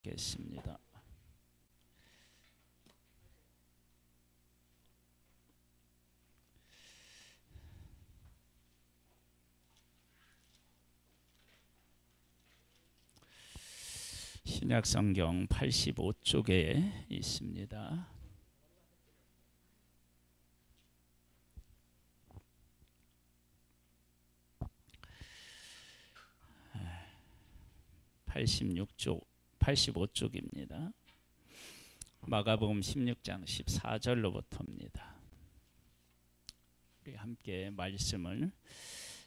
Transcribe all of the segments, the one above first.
겠습니다. 신약성경 85쪽에 있습니다. 85쪽입니다. 마가복음 16장 14절로부터입니다. 우리 함께 말씀을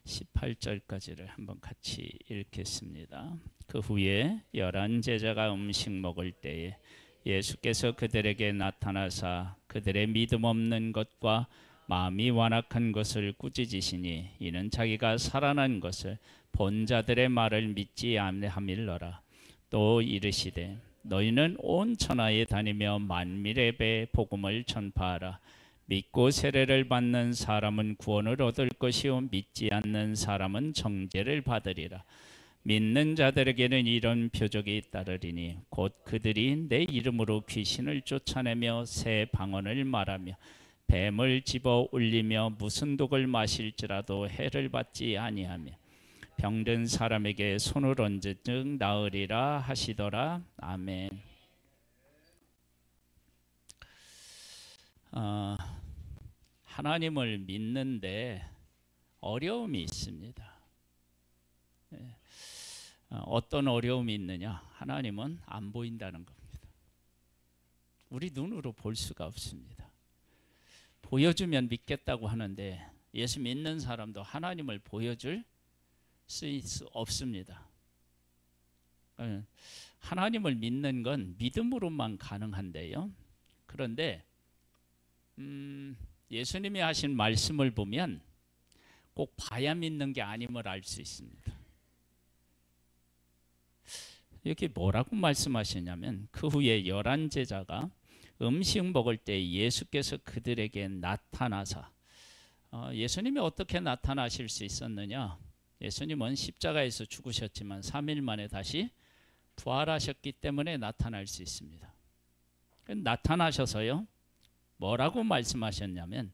18절까지를 한번 같이 읽겠습니다. 그 후에 11 제자가 음식 먹을 때에 예수께서 그들에게 나타나사 그들의 믿음 없는 것과 마음이 완악한 것을 꾸짖으시니 이는 자기가 살아난 것을 본 자들의 말을 믿지 아니함일러라. 또 이르시되 너희는 온 천하에 다니며 만민의 배 복음을 전파하라. 믿고 세례를 받는 사람은 구원을 얻을 것이요 믿지 않는 사람은 정죄를 받으리라. 믿는 자들에게는 이런 표적이 따르리니 곧 그들이 내 이름으로 귀신을 쫓아내며 새 방언을 말하며 뱀을 집어 울리며 무슨 독을 마실지라도 해를 받지 아니하며 병든 사람에게 손을 얹은 즉 나으리라 하시더라. 아멘. 하나님을 믿는데 어려움이 있습니다. 어떤 어려움이 있느냐? 하나님은 안 보인다는 겁니다. 우리 눈으로 볼 수가 없습니다. 보여주면 믿겠다고 하는데 예수 믿는 사람도 하나님을 보여줄 수 없습니다. 하나님을 믿는 건 믿음으로만 가능한데요. 그런데 예수님이 하신 말씀을 보면 꼭 봐야 믿는 게 아님을 알 수 있습니다. 여기 뭐라고 말씀하시냐면 그 후에 11 제자가 음식 먹을 때 예수께서 그들에게 나타나사 예수님이 어떻게 나타나실 수 있었느냐? 예수님은 십자가에서 죽으셨지만 3일 만에 다시 부활하셨기 때문에 나타날 수 있습니다. 나타나셔서요. 뭐라고 말씀하셨냐면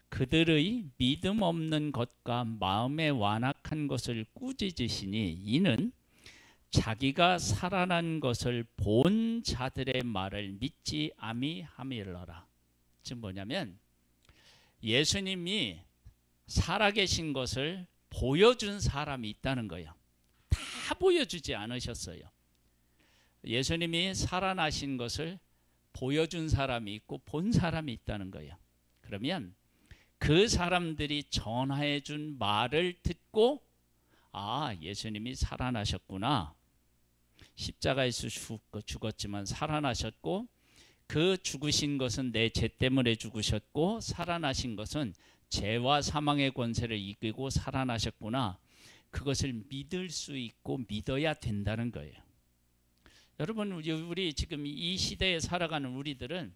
그들의 믿음 없는 것과 마음에 완악한 것을 꾸짖으시니 이는 자기가 살아난 것을 본 자들의 말을 믿지 아니함일러라. 즉 뭐냐면 예수님이 살아계신 것을 보여준 사람이 있다는 거예요. 다 보여주지 않으셨어요. 예수님이 살아나신 것을 보여준 사람이 있고 본 사람이 있다는 거예요. 그러면 그 사람들이 전하해 준 말을 듣고 아, 예수님이 살아나셨구나. 십자가에서 죽었지만 살아나셨고 그 죽으신 것은 내 죄 때문에 죽으셨고 살아나신 것은 죄와 사망의 권세를 이기고 살아나셨구나. 그것을 믿을 수 있고 믿어야 된다는 거예요. 여러분 우리 지금 이 시대에 살아가는 우리들은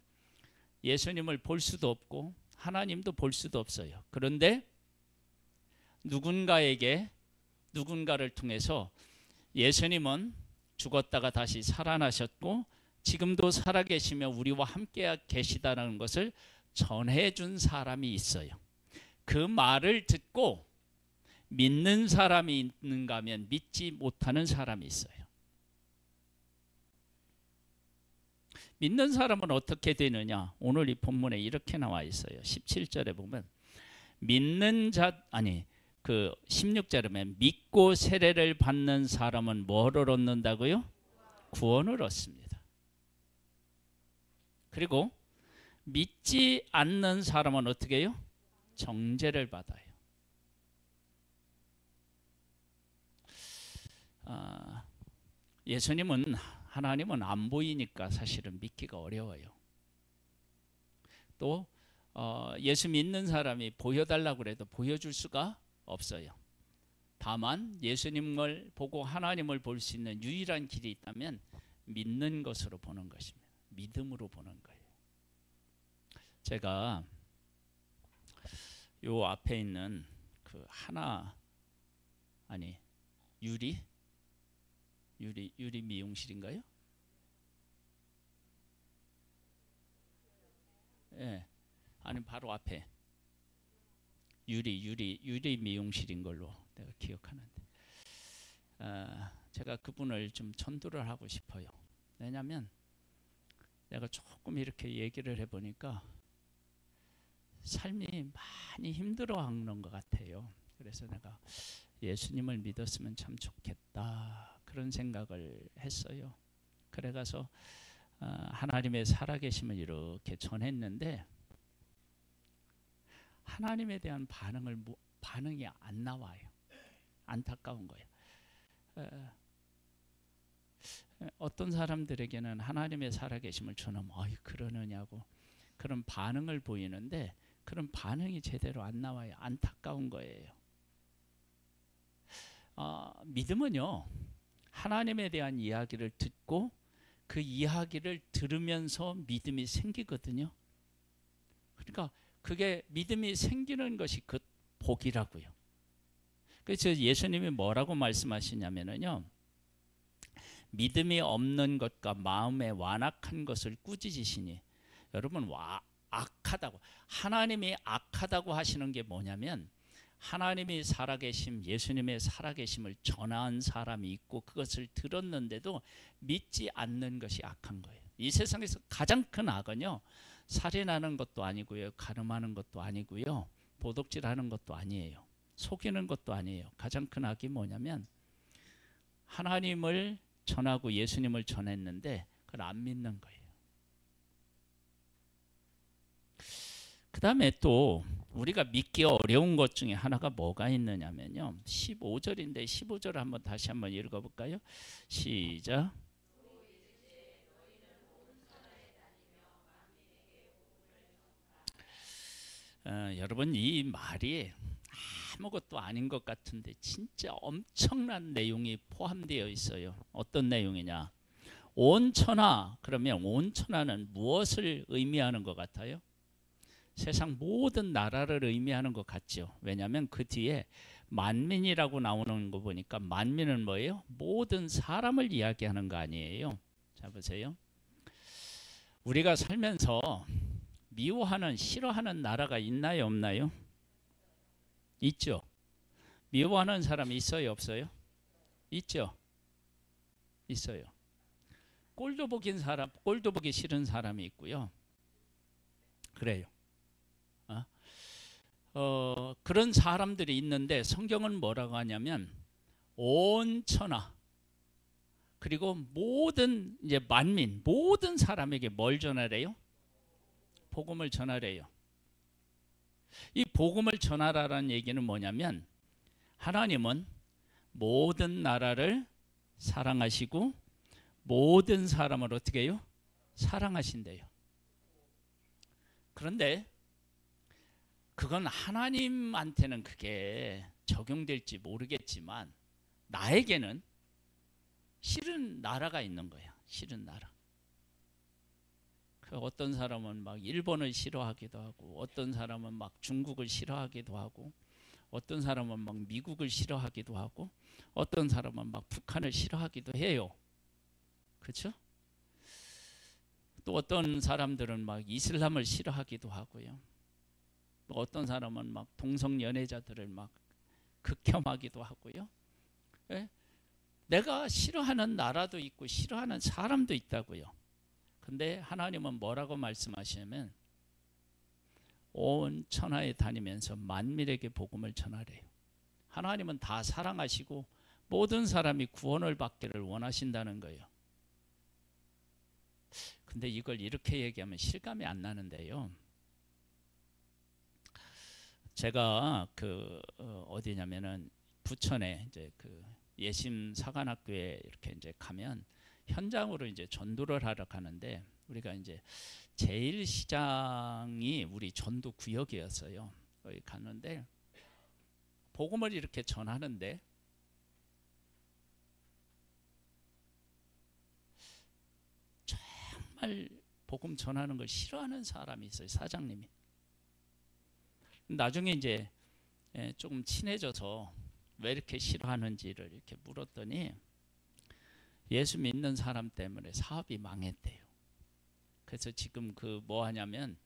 예수님을 볼 수도 없고 하나님도 볼 수도 없어요. 그런데 누군가를 통해서 예수님은 죽었다가 다시 살아나셨고 지금도 살아계시며 우리와 함께 계시다는 것을 전해준 사람이 있어요. 그 말을 듣고 믿는 사람이 있는가 하면 믿지 못하는 사람이 있어요. 믿는 사람은 어떻게 되느냐? 오늘 이 본문에 이렇게 나와 있어요. 17절에 보면 믿는 자 그 16절에 보면 믿고 세례를 받는 사람은 뭐를 얻는다고요? 구원을 얻습니다. 그리고 믿지 않는 사람은 어떻게 해요? 정죄를 받아요. 하나님은 안 보이니까 사실은 믿기가 어려워요. 또 예수 믿는 사람이 보여달라고 해도 보여줄 수가 없어요. 다만 예수님을 보고 하나님을 볼 수 있는 유일한 길이 있다면 믿는 것으로 보는 것입니다. 믿음으로 보는 거예요. 제가 요 앞에 있는 그 유리 미용실인가요? 예. 아니 바로 앞에 유리 미용실인 걸로 내가 기억하는데, 제가 그분을 좀 전도를 하고 싶어요. 왜냐하면 내가 조금 이렇게 얘기를 해보니까 삶이 많이 힘들어하는 것 같아요. 그래서 내가 예수님을 믿었으면 참 좋겠다 그런 생각을 했어요. 그래가서 하나님의 살아계심을 이렇게 전했는데 하나님에 대한 반응이 안 나와요. 안타까운 거예요. 어떤 사람들에게는 하나님의 살아계심을 전하면 그러느냐고 그런 반응을 보이는데 그런 반응이 제대로 안 나와요. 안타까운 거예요. 믿음은요, 하나님에 대한 이야기를 듣고 그 이야기를 들으면서 믿음이 생기거든요. 그러니까 그게 믿음이 생기는 것이 그 복이라고요. 그래서 예수님이 뭐라고 말씀하시냐면요, 믿음이 없는 것과 마음에 완악한 것을 꾸짖으시니. 여러분, 악하다고, 하나님이 악하다고 하시는 게 뭐냐면 하나님이 살아계심, 예수님의 살아계심을 전한 사람이 있고 그것을 들었는데도 믿지 않는 것이 악한 거예요. 이 세상에서 가장 큰 악은요, 살인하는 것도 아니고요, 가늠하는 것도 아니고요, 도둑질하는 것도 아니에요, 속이는 것도 아니에요. 가장 큰 악이 뭐냐면 하나님을 전하고 예수님을 전했는데 그걸 안 믿는 거예요. 그 다음에 또 우리가 믿기 어려운 것 중에 하나가 뭐가 있느냐면요, 15절인데 15절을 한번 다시 한번 읽어볼까요? 시작. 여러분, 이 말이 아무것도 아닌 것 같은데 진짜 엄청난 내용이 포함되어 있어요. 어떤 내용이냐? 온천하, 그러면 온천하는 무엇을 의미하는 것 같아요? 세상 모든 나라를 의미하는 것 같죠. 왜냐하면 그 뒤에 만민이라고 나오는 거 보니까 만민은 뭐예요? 모든 사람을 이야기하는 거 아니에요. 자, 보세요. 우리가 살면서 미워하는, 싫어하는 나라가 있나요, 없나요? 있죠. 미워하는 사람이 있어요, 없어요? 있죠. 있어요. 꼴도 보기 싫은 사람이 있고요. 그래요. 그런 사람들이 있는데 성경은 뭐라고 하냐면 온 천하, 그리고 모든 이제 만민, 모든 사람에게 뭘 전하래요? 복음을 전하래요. 이 복음을 전하라는 얘기는 뭐냐면 하나님은 모든 나라를 사랑하시고 모든 사람을 어떻게 해요? 사랑하신대요. 그런데 그건 하나님한테는 그게 적용될지 모르겠지만 나에게는 싫은 나라가 있는 거야. 싫은 나라. 어떤 사람은 막 일본을 싫어하기도 하고, 어떤 사람은 막 중국을 싫어하기도 하고, 어떤 사람은 막 미국을 싫어하기도 하고, 어떤 사람은 막 북한을 싫어하기도 해요. 그렇죠? 또 어떤 사람들은 막 이슬람을 싫어하기도 하고요. 또 어떤 사람은 막 동성 연애자들을 막 극혐하기도 하고요. 예? 내가 싫어하는 나라도 있고 싫어하는 사람도 있다고요. 근데 하나님은 뭐라고 말씀하시냐면 온 천하에 다니면서 만민에게 복음을 전하래요. 하나님은 다 사랑하시고 모든 사람이 구원을 받기를 원하신다는 거예요. 근데 이걸 이렇게 얘기하면 실감이 안 나는데요. 제가 어디냐면은 부천에 이제 그 예심 사관학교에 이렇게 이제 가면 현장으로 이제 전도를 하러 가는데 우리가 이제 제1시장이 우리 전도 구역이었어요. 거기 갔는데 복음을 이렇게 전하는데 정말 복음 전하는 걸 싫어하는 사람이 있어요. 사장님이. 나중에 이제 조금 친해져서 왜 이렇게 싫어하는지를 이렇게 물었더니 예수 믿는 사람 때문에 사업이 망했대요. 그래서 지금 뭐 하냐면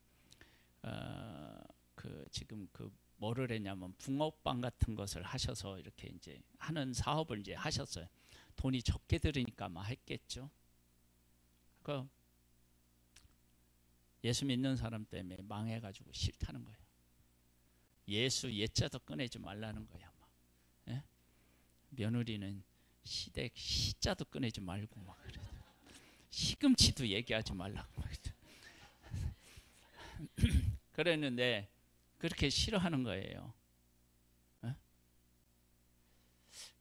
지금 뭐를 했냐면 붕어빵 같은 것을 하셔서 이렇게 이제 하는 사업을 이제 하셨어요. 돈이 적게 들으니까 막 했겠죠. 그 예수 믿는 사람 때문에 망해가지고 싫다는 거예요. 예수 예자도 꺼내지 말라는 거야. 막. 예? 며느리는 시댁 시자도 꺼내지 말고 막 그래. 시금치도 얘기하지 말라고 막 그랬는데 그렇게 싫어하는 거예요. 예?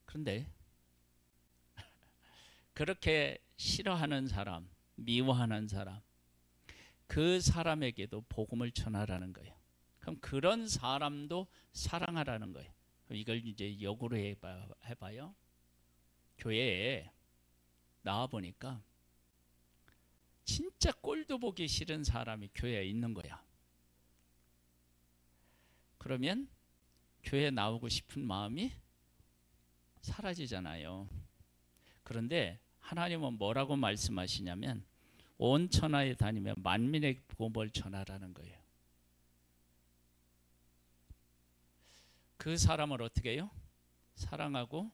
그런데 그렇게 싫어하는 사람, 미워하는 사람, 그 사람에게도 복음을 전하라는 거예요. 그럼 그런 사람도 사랑하라는 거예요. 이걸 이제 역으로 해봐요. 교회에 나와보니까 진짜 꼴도 보기 싫은 사람이 교회에 있는 거야. 그러면 교회에 나오고 싶은 마음이 사라지잖아요. 그런데 하나님은 뭐라고 말씀하시냐면 온 천하에 다니며 만민의 복음을 전하라는 거예요. 그 사람을 어떻게 해요? 사랑하고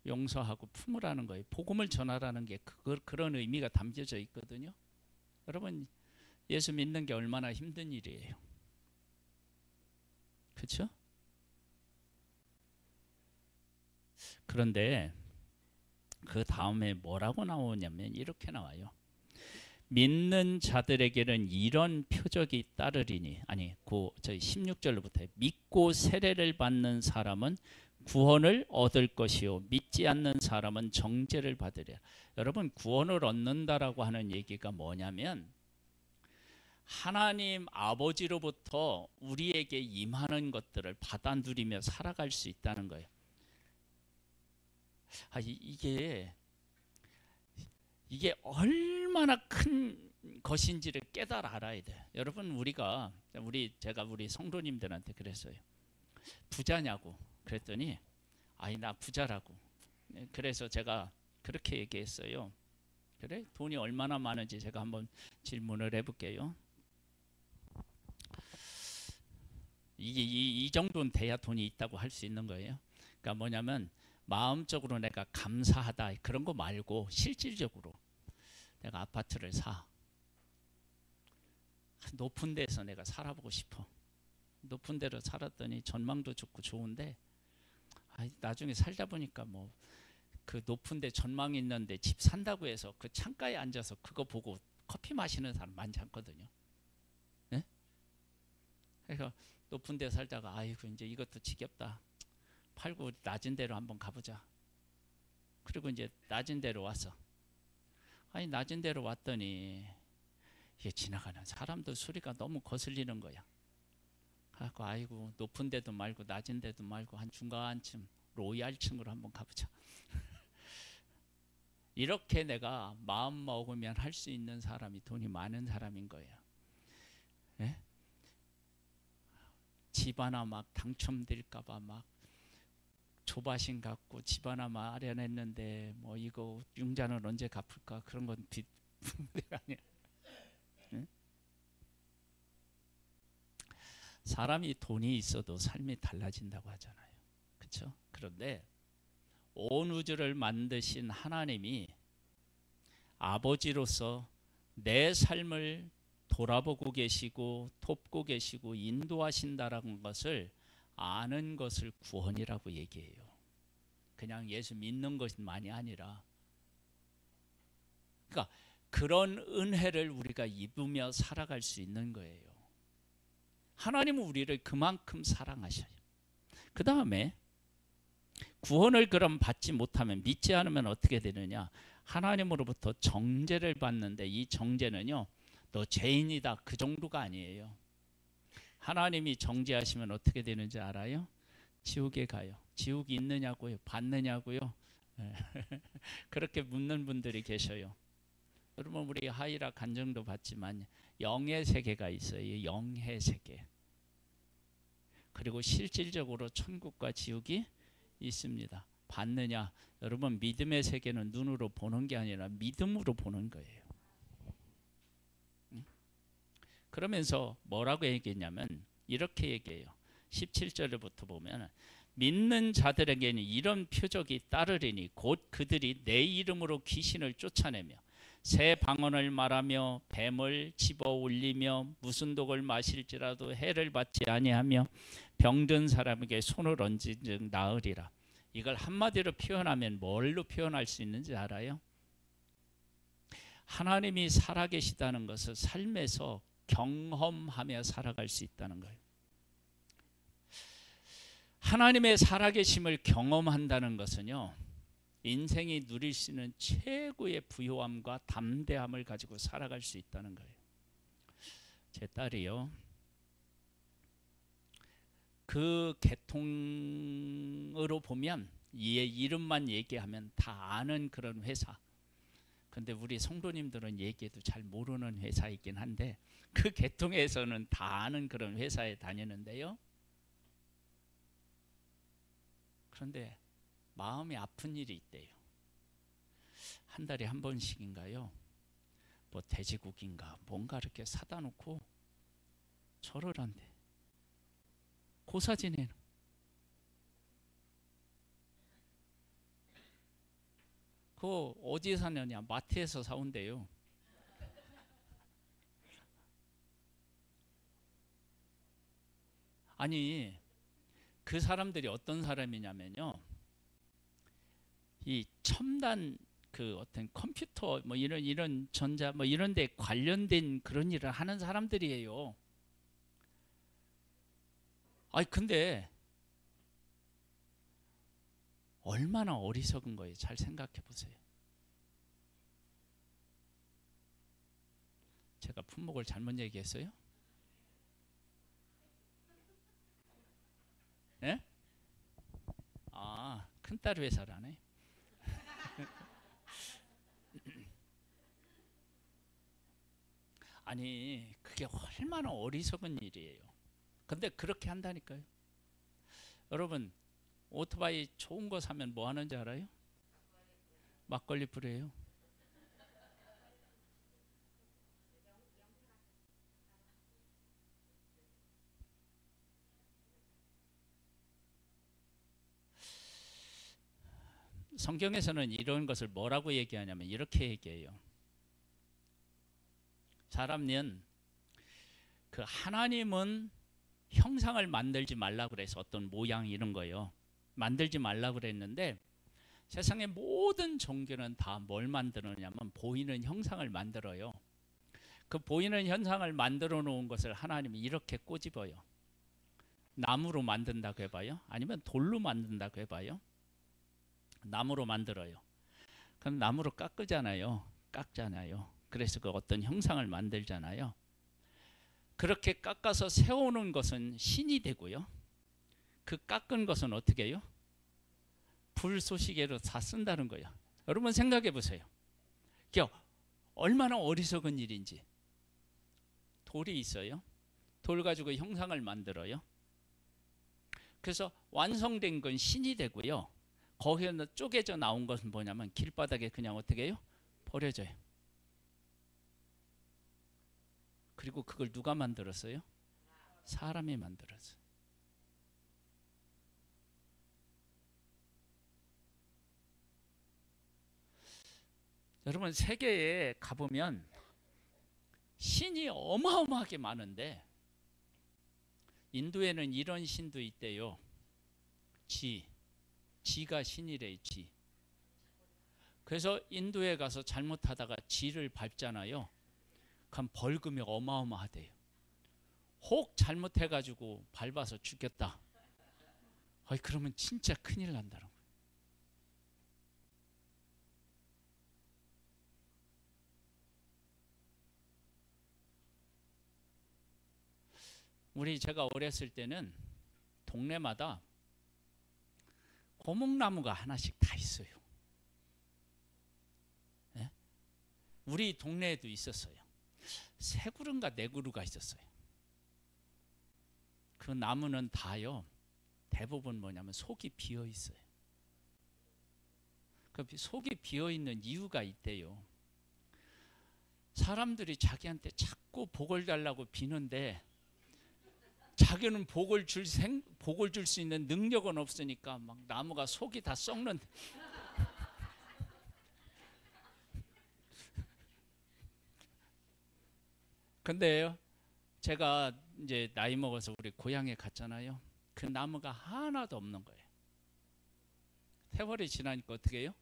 용서하고 품으라는 거예요. 복음을 전하라는 게 그런 의미가 담겨져 있거든요. 여러분 예수 믿는 게 얼마나 힘든 일이에요. 그렇죠? 그런데 그 다음에 뭐라고 나오냐면 이렇게 나와요. 믿는 자들에게는 이런 표적이 따르리니 저희 16절로부터 믿고 세례를 받는 사람은 구원을 얻을 것이요 믿지 않는 사람은 정죄를 받으리라. 여러분 구원을 얻는다라고 하는 얘기가 뭐냐면 하나님 아버지로부터 우리에게 임하는 것들을 받아 누리며 살아갈 수 있다는 거예요. 이게 얼마나 큰 것인지를 깨달아 알아야 돼. 여러분 제가 우리 성도님들한테 그랬어요. 부자냐고 그랬더니 나 부자라고. 그래서 제가 그렇게 얘기했어요. 그래? 돈이 얼마나 많은지 제가 한번 질문을 해볼게요. 이 정도는 돼야 돈이 있다고 할 수 있는 거예요. 그러니까 뭐냐면 마음적으로 내가 감사하다 그런 거 말고 실질적으로 내가 아파트를 사. 높은 데서 내가 살아보고 싶어. 높은 데로 살았더니 전망도 좋고 좋은데 나중에 살다 보니까 뭐 그 높은 데 전망이 있는데 집 산다고 해서 그 창가에 앉아서 그거 보고 커피 마시는 사람 많지 않거든요. 네? 그래서 높은 데 살다가 이제 이것도 지겹다. 팔고 낮은 데로 한번 가보자. 그리고 이제 낮은 데로 왔어. 낮은 데로 왔더니 이게 지나가는 사람도 소리가 너무 거슬리는 거야. 그래서 높은 데도 말고 낮은 데도 말고 한 중간쯤 로얄층으로 한번 가보자. 이렇게 내가 마음 먹으면 할 수 있는 사람이 돈이 많은 사람인 거예요. 예? 집 하나 막 당첨될까봐 막 조바심 갖고 집 하나 마련했는데 뭐 이거 융자는 언제 갚을까 그런 건 문제가 아니야. 응? 사람이 돈이 있어도 삶이 달라진다고 하잖아요. 그렇죠? 그런데 온 우주를 만드신 하나님이 아버지로서 내 삶을 돌아보고 계시고 돕고 계시고 인도하신다라는 것을 아는 것을 구원이라고 얘기해요. 그냥 예수 믿는 것만이 아니라 그러니까 그런 은혜를 우리가 입으며 살아갈 수 있는 거예요. 하나님은 우리를 그만큼 사랑하셔요. 그 다음에 구원을 그럼 받지 못하면 믿지 않으면 어떻게 되느냐? 하나님으로부터 정죄를 받는데 이 정죄는요, 너 죄인이다 그 정도가 아니에요. 하나님이 정죄하시면 어떻게 되는지 알아요? 지옥에 가요. 지옥이 있느냐고요? 받느냐고요? 그렇게 묻는 분들이 계셔요. 여러분 우리 하이라 간증도 받지만 영의 세계가 있어요. 영의 세계. 그리고 실질적으로 천국과 지옥이 있습니다. 받느냐? 여러분 믿음의 세계는 눈으로 보는 게 아니라 믿음으로 보는 거예요. 그러면서 뭐라고 얘기했냐면 이렇게 얘기해요. 17절부터 보면 믿는 자들에게는 이런 표적이 따르리니 곧 그들이 내 이름으로 귀신을 쫓아내며 새 방언을 말하며 뱀을 집어 올리며 무슨 독을 마실지라도 해를 받지 아니하며 병든 사람에게 손을 얹은 즉 나으리라. 이걸 한마디로 표현하면 뭘로 표현할 수 있는지 알아요? 하나님이 살아계시다는 것을 삶에서 경험하며 살아갈 수 있다는 거예요. 하나님의 살아계심을 경험한다는 것은요, 인생이 누릴 수 있는 최고의 부요함과 담대함을 가지고 살아갈 수 있다는 거예요. 제 딸이요, 그 계통으로 보면 얘 이름만 얘기하면 다 아는 그런 회사. 근데 우리 성도님들은 얘기해도 잘 모르는 회사이긴 한데 그 계통에서는 다 아는 그런 회사에 다니는데요. 그런데 마음이 아픈 일이 있대요. 한 달에 한 번씩인가요? 뭐 돼지고기인가 뭔가 이렇게 사다 놓고 절을 한대. 고사지내는. 그거 어디에 사느냐? 마트에서 사온대요. 아니, 그 사람들이 어떤 사람이냐면요, 이 첨단 그 어떤 컴퓨터 뭐 이런 전자 뭐 이런 데 관련된 그런 일을 하는 사람들이에요. 아니 근데 얼마나 어리석은 거예요. 잘 생각해 보세요. 제가 품목을 잘못 얘기했어요? 예? 아, 큰딸 회사라네. 아니, 그게 얼마나 어리석은 일이에요. 근데 그렇게 한다니까요. 여러분, 오토바이 좋은 거 사면 뭐 하는지 알아요? 막걸리 뿌려요. 성경에서는 이런 것을 뭐라고 얘기하냐면 이렇게 얘기해요. 사람은 그 하나님은 형상을 만들지 말라 그래서 어떤 모양 이런 거요. 만들지 말라 그랬는데 세상의 모든 종교는 다 뭘 만들었냐면 보이는 형상을 만들어요. 그 보이는 현상을 만들어 놓은 것을 하나님이 이렇게 꼬집어요. 나무로 만든다고 해봐요. 아니면 돌로 만든다고 해봐요. 나무로 만들어요. 그럼 나무로 깎잖아요. 그래서 그 어떤 형상을 만들잖아요. 그렇게 깎아서 세우는 것은 신이 되고요. 그 깎은 것은 어떻게 해요? 불쏘시개로 다 쓴다는 거예요. 여러분 생각해 보세요. 이게 얼마나 어리석은 일인지. 돌이 있어요. 돌 가지고 형상을 만들어요. 그래서 완성된 건 신이 되고요. 거기에 쪼개져 나온 것은 뭐냐면 길바닥에 그냥 어떻게 해요? 버려져요. 그리고 그걸 누가 만들었어요? 사람이 만들었어요. 여러분 세계에 가보면 신이 어마어마하게 많은데 인도에는 이런 신도 있대요. 지가 신이래. 지. 그래서 인도에 가서 잘못하다가 지를 밟잖아요. 그럼 벌금이 어마어마하대요. 혹 잘못해가지고 밟아서 죽였다. 그러면 진짜 큰일 난다는 거예요. 제가 어렸을 때는 동네마다 고목나무가 하나씩 다 있어요. 네? 우리 동네에도 있었어요. 세 그루인가 네 그루가 있었어요. 그 나무는 다요. 대부분 뭐냐면 속이 비어 있어요. 그 속이 비어 있는 이유가 있대요. 사람들이 자기한테 자꾸 복을 달라고 비는데 자기는 복을 줄 수 있는 능력은 없으니까 막 나무가 속이 다 썩는. 근데요, 제가 이제 나이 먹어서 우리 고향에 갔잖아요. 그 나무가 하나도 없는 거예요. 세월이 지나니까 어떻게 해요?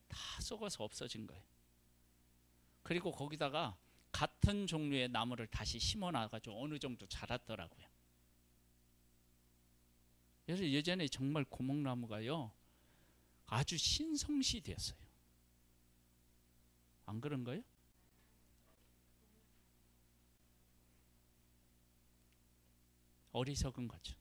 다 썩어서 없어진 거예요. 그리고 거기다가 같은 종류의 나무를 다시 심어놔가지고 어느 정도 자랐더라고요. 그래서 예전에 정말 고목나무가요 아주 신성시 되었어요. 안 그런가요? 어리석은 거죠.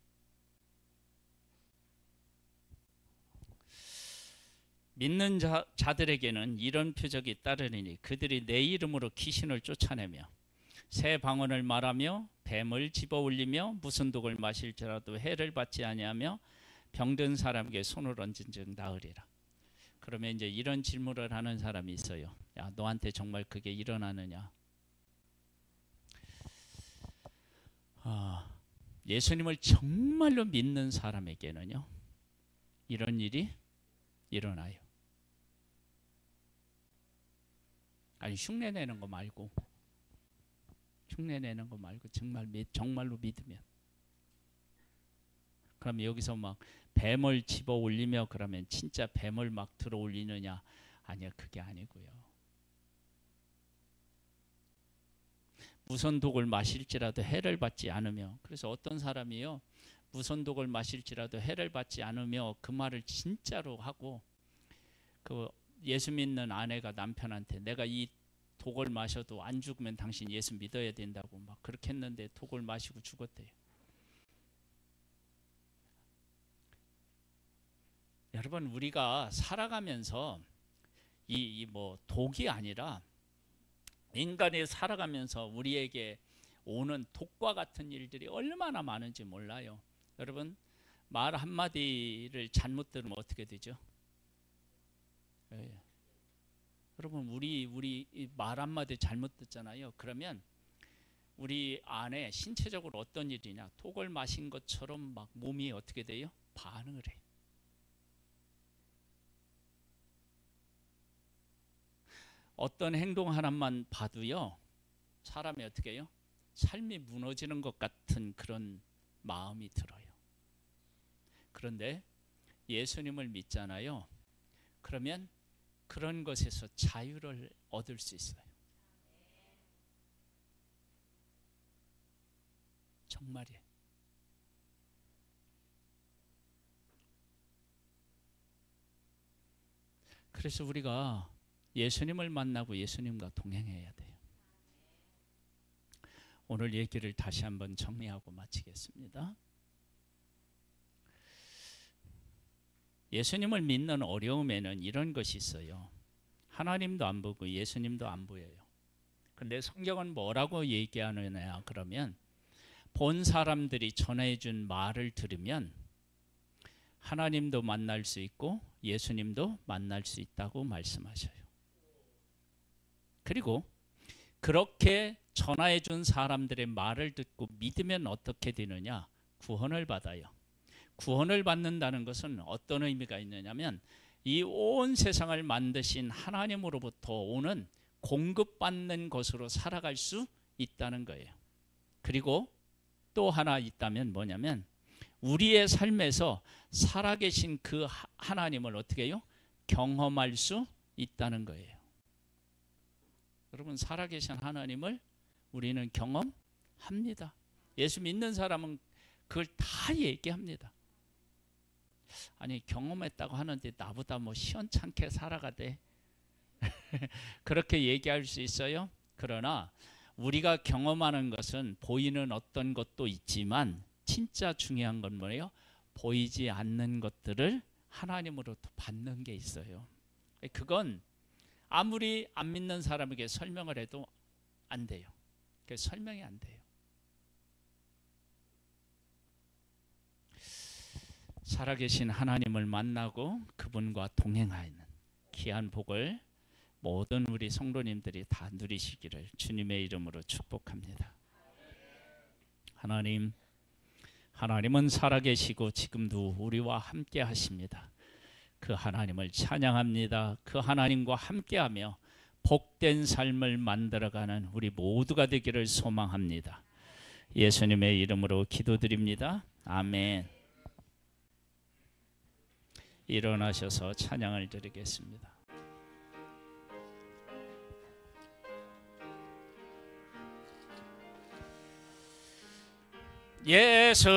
믿는 자들에게는 이런 표적이 따르니 그들이 내 이름으로 귀신을 쫓아내며 새 방언을 말하며 뱀을 집어올리며 무슨 독을 마실지라도 해를 받지 아니하며 병든 사람에게 손을 얹은 즉 나으리라. 그러면 이제 이런 질문을 하는 사람이 있어요. 야, 너한테 정말 그게 일어나느냐? 예수님을 정말로 믿는 사람에게는요 이런 일이 일어나요. 아니 흉내내는 거 말고 정말로 믿으면. 그럼 여기서 막 뱀을 집어 올리며 그러면 진짜 뱀을 막 들어 올리느냐? 아니야, 그게 아니고요. 무슨 독을 마실지라도 해를 받지 않으며. 그래서 어떤 사람이요 무슨 독을 마실지라도 해를 받지 않으며 그 말을 진짜로 하고 그 예수 믿는 아내가 남편한테 내가 이 독을 마셔도 안 죽으면 당신 예수 믿어야 된다고 막 그렇게 했는데 독을 마시고 죽었대요. 여러분 우리가 살아가면서 이 뭐 독이 아니라 인간이 살아가면서 우리에게 오는 독과 같은 일들이 얼마나 많은지 몰라요. 여러분 말 한마디를 잘못 들으면 어떻게 되죠? 예. 여러분 우리 말 한마디 잘못 듣잖아요. 그러면 우리 안에 신체적으로 어떤 일이냐? 독을 마신 것처럼 막 몸이 어떻게 돼요? 반응을 해요. 어떤 행동 하나만 봐도요 사람이 어떻게 해요? 삶이 무너지는 것 같은 그런 마음이 들어요. 그런데 예수님을 믿잖아요. 그러면 그런 것에서 자유를 얻을 수 있어요. 정말이에요. 그래서 우리가 예수님을 만나고 예수님과 동행해야 돼요. 오늘 얘기를 다시 한번 정리하고 마치겠습니다. 예수님을 믿는 어려움에는 이런 것이 있어요. 하나님도 안 보고 예수님도 안 보여요. 근데 성경은 뭐라고 얘기하느냐 그러면 본 사람들이 전해준 말을 들으면 하나님도 만날 수 있고 예수님도 만날 수 있다고 말씀하셔요. 그리고 그렇게 전화해준 사람들의 말을 듣고 믿으면 어떻게 되느냐? 구원을 받아요. 구원을 받는다는 것은 어떤 의미가 있느냐면 이 온 세상을 만드신 하나님으로부터 오는 공급받는 것으로 살아갈 수 있다는 거예요. 그리고 또 하나 있다면 뭐냐면 우리의 삶에서 살아계신 그 하나님을 어떻게 해요? 경험할 수 있다는 거예요. 여러분 살아계신 하나님을 우리는 경험합니다. 예수 믿는 사람은 그걸 다 얘기합니다. 아니 경험했다고 하는데 나보다 뭐 시원찮게 살아가대 그렇게 얘기할 수 있어요? 그러나 우리가 경험하는 것은 보이는 어떤 것도 있지만 진짜 중요한 건 뭐예요? 보이지 않는 것들을 하나님으로부터 받는 게 있어요. 그건 아무리 안 믿는 사람에게 설명을 해도 안 돼요. 설명이 안 돼요. 살아계신 하나님을 만나고 그분과 동행하는 귀한 복을 모든 우리 성도님들이 다 누리시기를 주님의 이름으로 축복합니다. 하나님은 살아계시고 지금도 우리와 함께 하십니다. 그 하나님을 찬양합니다. 그 하나님과 함께하며 복된 삶을 만들어가는 우리 모두가 되기를 소망합니다. 예수님의 이름으로 기도드립니다. 아멘. 일어나셔서 찬양을 드리겠습니다. 예수